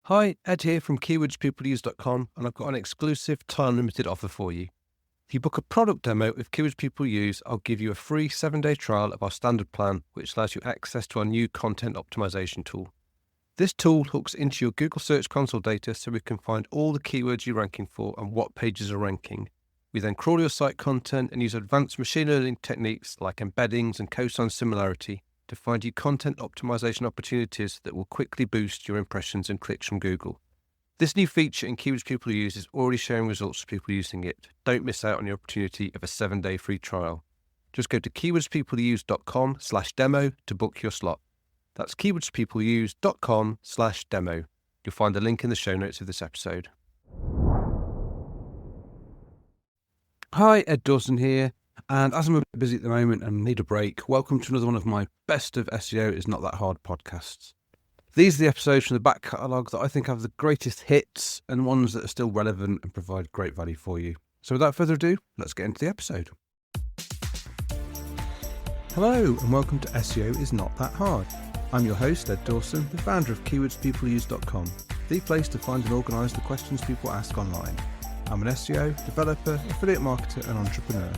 Hi, Ed here from keywordspeopleuse.com, and I've got an exclusive time-limited offer for you. If you book a product demo with Keywords People Use, I'll give you a free 7-day trial of our standard plan, which allows you access to our new content optimization tool. This tool hooks into your Google Search Console data so we can find all the keywords you're ranking for and what pages are ranking. We then crawl your site content and use advanced machine learning techniques like embeddings and cosine similarity to find you content optimization opportunities that will quickly boost your impressions and clicks from Google. This new feature in Keywords People Use is already showing results for people using it. Don't miss out on the opportunity of a 7-day free trial. Just go to keywordspeopleuse.com/demo to book your slot. That's keywordspeopleuse.com/demo. You'll find the link in the show notes of this episode. Hi, Ed Dawson here. And as I'm a bit busy at the moment and need a break, welcome to another one of my Best of SEO is Not That Hard podcasts. These are the episodes from the back catalogue that I think have the greatest hits and ones that are still relevant and provide great value for you. So without further ado, let's get into the episode. Hello and welcome to SEO is Not That Hard. I'm your host, Ed Dawson, the founder of keywordspeopleuse.com, the place to find and organise the questions people ask online. I'm an SEO, developer, affiliate marketer and entrepreneur.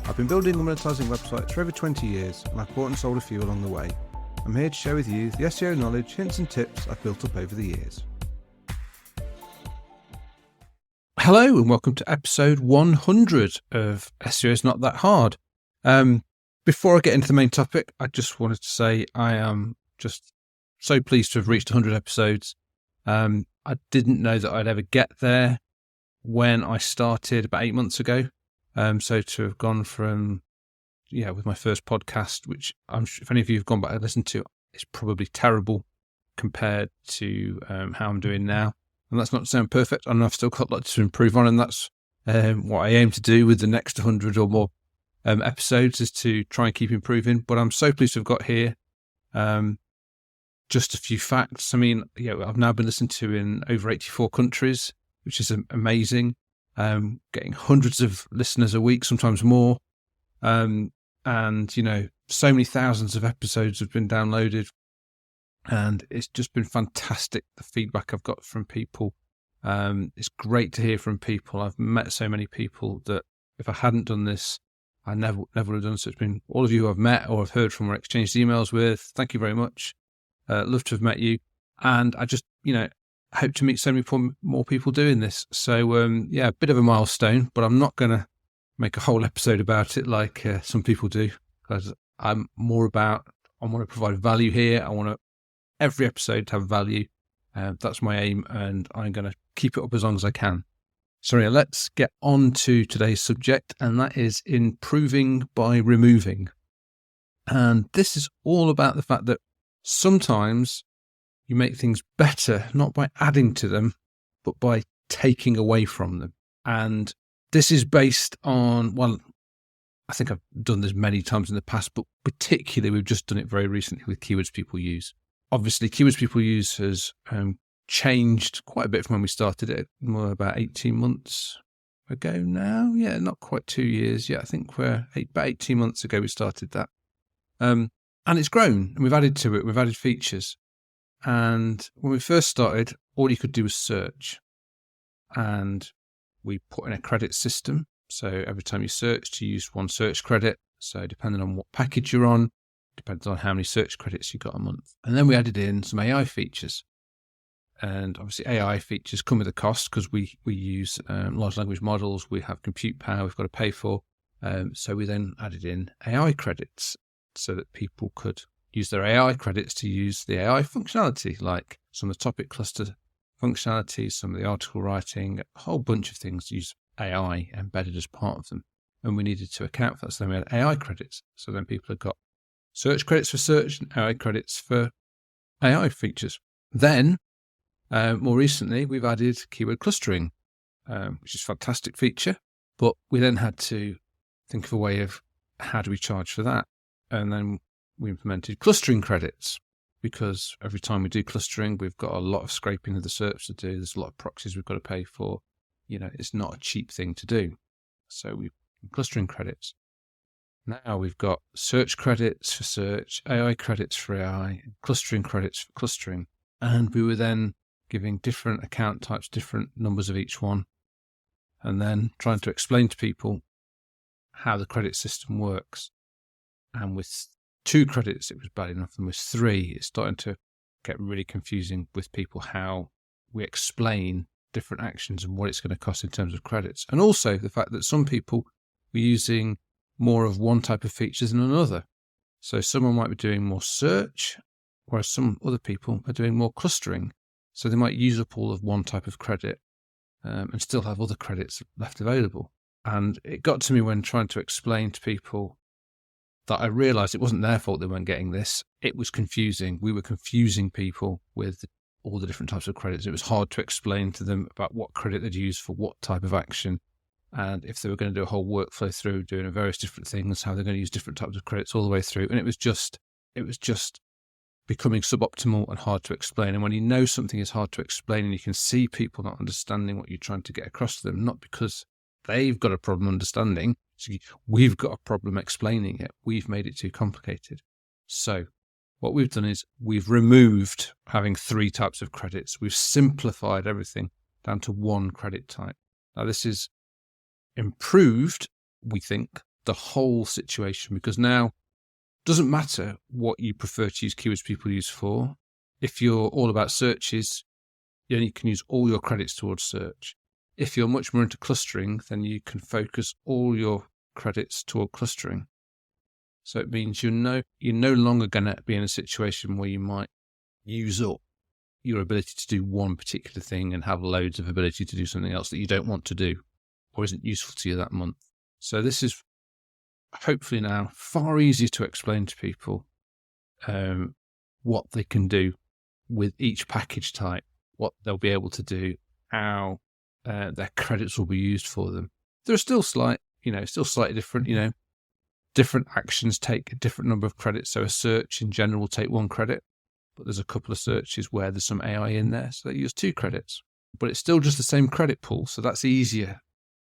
I've been building and monetizing websites for over 20 years, and I've bought and sold a few along the way. I'm here to share with you the SEO knowledge, hints and tips I've built up over the years. Hello and welcome to episode 100 of SEO is Not That Hard. Before I get into the main topic, I just wanted to say I am just so pleased to have reached 100 episodes. I didn't know that I'd ever get there when I started about 8 months ago. So to have gone from, with my first podcast, which I'm sure if any of you have gone back and listened to, it's probably terrible compared to how I'm doing now. And that's not to sound perfect. I know I've still got lots to improve on, and that's what I aim to do with the next 100 or more episodes is to try and keep improving. But I'm so pleased to have got here. Just a few facts. I mean, I've now been listened to in over 84 countries, which is amazing. Getting hundreds of listeners a week, sometimes more. And, so many thousands of episodes have been downloaded. And it's just been fantastic, the feedback I've got from people. It's great to hear from people. I've met so many people that if I hadn't done this, I never would have done so. It's been all of you who I've met or I've heard from or exchanged emails with. Thank you very much. Love to have met you. And I just, hope to meet so many more people doing this. So, a bit of a milestone, but I'm not going to make a whole episode about it like some people do, because I'm more about, I want to provide value here. I want every episode to have value. That's my aim, and I'm going to keep it up as long as I can. So let's get on to today's subject, and that is improving by removing. And this is all about the fact that sometimes you make things better, not by adding to them, but by taking away from them. And this is based on, I think I've done this many times in the past, but particularly we've just done it very recently with Keywords People Use. Obviously, Keywords People Use has changed quite a bit from when we started it, about 18 months ago now. Yeah, not quite 2 years yet. I think about 18 months ago we started that. And it's grown, and we've added to it. We've added features. And when we first started, all you could do was search. And we put in a credit system. So every time you searched, you used one search credit. So depending on what package you're on, depends on how many search credits you got a month. And then we added in some AI features. And obviously AI features come with a cost because we use large language models. We have compute power we've got to pay for. So we then added in AI credits so that people could use their AI credits to use the AI functionality, like some of the topic cluster functionality, some of the article writing, a whole bunch of things use AI embedded as part of them. And we needed to account for that. So then we had AI credits. So then people have got search credits for search and AI credits for AI features. Then, more recently, we've added keyword clustering, which is a fantastic feature. But we then had to think of a way of how do we charge for that? And then we implemented clustering credits, because every time we do clustering, we've got a lot of scraping of the SERPs to do. There's a lot of proxies we've got to pay for. It's not a cheap thing to do. So we've clustering credits. Now we've got search credits for search, AI credits for AI, clustering credits for clustering. And we were then giving different account types, different numbers of each one, and then trying to explain to people how the credit system works. And with 2 credits, it was bad enough. And with 3, it's starting to get really confusing with people how we explain different actions and what it's going to cost in terms of credits. And also the fact that some people were using more of one type of features than another. So someone might be doing more search, whereas some other people are doing more clustering. So they might use up all of one type of credit and still have other credits left available. And it got to me when trying to explain to people that I realized it wasn't their fault they weren't getting this. It was confusing. We were confusing people with all the different types of credits. It was hard to explain to them about what credit they'd use for what type of action. And if they were going to do a whole workflow through doing various different things, how they're going to use different types of credits all the way through. And it was just becoming suboptimal and hard to explain. And when you know something is hard to explain and you can see people not understanding what you're trying to get across to them, not because they've got a problem understanding, we've got a problem explaining it. We've made it too complicated. So what we've done is we've removed having 3 types of credits. We've simplified everything down to 1 credit type. Now this is improved, we think, the whole situation, because now it doesn't matter what you prefer to use keywords people use for. If you're all about searches, you only can use all your credits towards search. If you're much more into clustering, then you can focus all your credits toward clustering. So it means you're no longer going to be in a situation where you might use up your ability to do one particular thing and have loads of ability to do something else that you don't want to do or isn't useful to you that month. So this is hopefully now far easier to explain to people what they can do with each package type, what they'll be able to do, how their credits will be used for them. There are still slightly different, different actions take a different number of credits. So a search in general will take 1 credit, but there's a couple of searches where there's some AI in there, so they use 2 credits. But it's still just the same credit pool, so that's easier.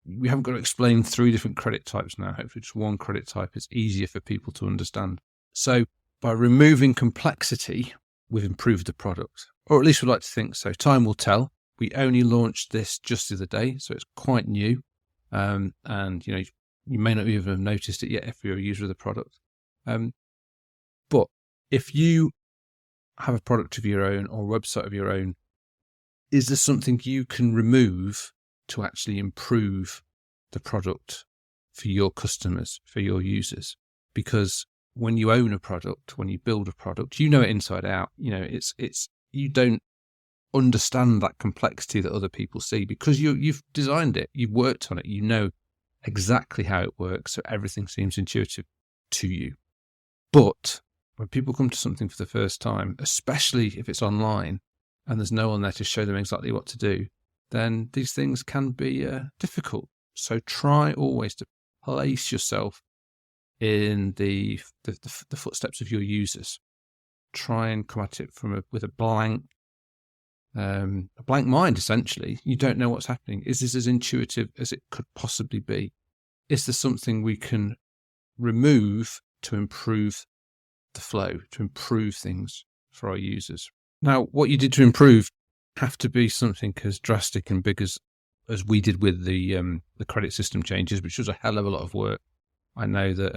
We haven't got to explain 3 different credit types now. Hopefully just 1 credit type is easier for people to understand. So by removing complexity, we've improved the product, or at least we'd like to think so. Time will tell. We only launched this just the other day, so it's quite new. And you may not even have noticed it yet if you're a user of the product. But if you have a product of your own or a website of your own, is there something you can remove to actually improve the product for your customers, for your users? Because when you own a product, when you build a product, you know it inside out. You don't understand that complexity that other people see because you've designed it, you've worked on it, you know exactly how it works, so everything seems intuitive to you. But when people come to something for the first time, especially if it's online and there's no one there to show them exactly what to do, then these things can be difficult. So try always to place yourself in the footsteps of your users. Try and come at it with a blank mind, essentially. You don't know what's happening. Is this as intuitive as it could possibly be? Is there something we can remove to improve the flow, to improve things for our users? Now, what you did to improve have to be something as drastic and big as we did with the credit system changes, which was a hell of a lot of work. I know that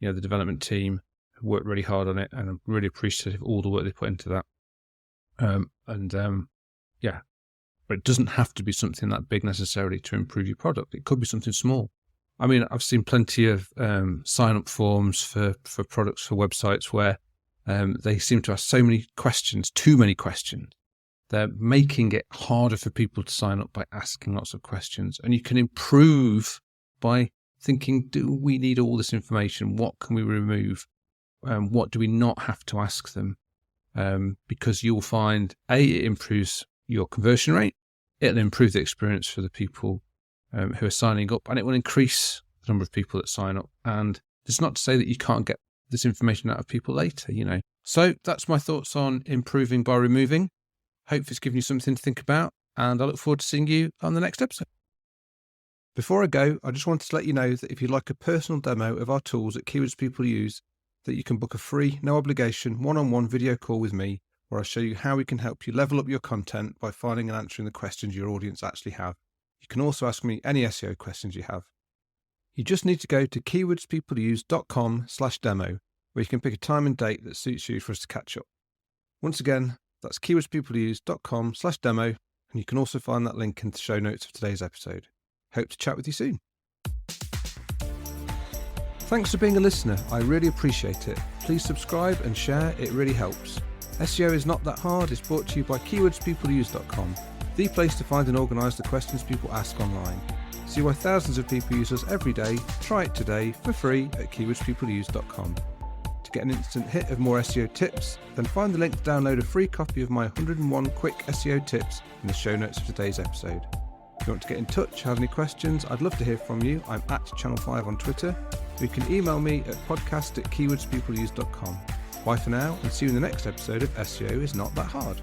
the development team worked really hard on it, and I'm really appreciative of all the work they put into that. But it doesn't have to be something that big necessarily to improve your product. It could be something small. I mean, I've seen plenty of sign-up forms for products, for websites where they seem to ask so many questions, too many questions. They're making it harder for people to sign up by asking lots of questions. And you can improve by thinking, do we need all this information? What can we remove? What do we not have to ask them? Because you'll find, it improves your conversion rate, it'll improve the experience for the people who are signing up, and it will increase the number of people that sign up. And it's not to say that you can't get this information out of people later, So that's my thoughts on improving by removing. Hope it's given you something to think about, and I look forward to seeing you on the next episode. Before I go, I just wanted to let you know that if you'd like a personal demo of our tools that keywords people use, that you can book a free, no obligation, one-on-one video call with me where I show you how we can help you level up your content by finding and answering the questions your audience actually have. You can also ask me any SEO questions you have. You just need to go to keywordspeopleuse.com/demo, where you can pick a time and date that suits you for us to catch up. Once again, that's keywordspeopleuse.com/demo, and you can also find that link in the show notes of today's episode. Hope to chat with you soon. Thanks for being a listener. I really appreciate it. Please subscribe and share. It really helps. SEO is not that hard. It's brought to you by keywordspeopleuse.com, the place to find and organise the questions people ask online. See why thousands of people use us every day. Try it today for free at keywordspeopleuse.com. To get an instant hit of more SEO tips, then find the link to download a free copy of my 101 quick SEO tips in the show notes of today's episode. If you want to get in touch, have any questions, I'd love to hear from you. I'm at Channel 5 on Twitter. You can email me at podcast@keywordspeopleuse.com. Bye for now, and see you in the next episode of SEO is Not That Hard.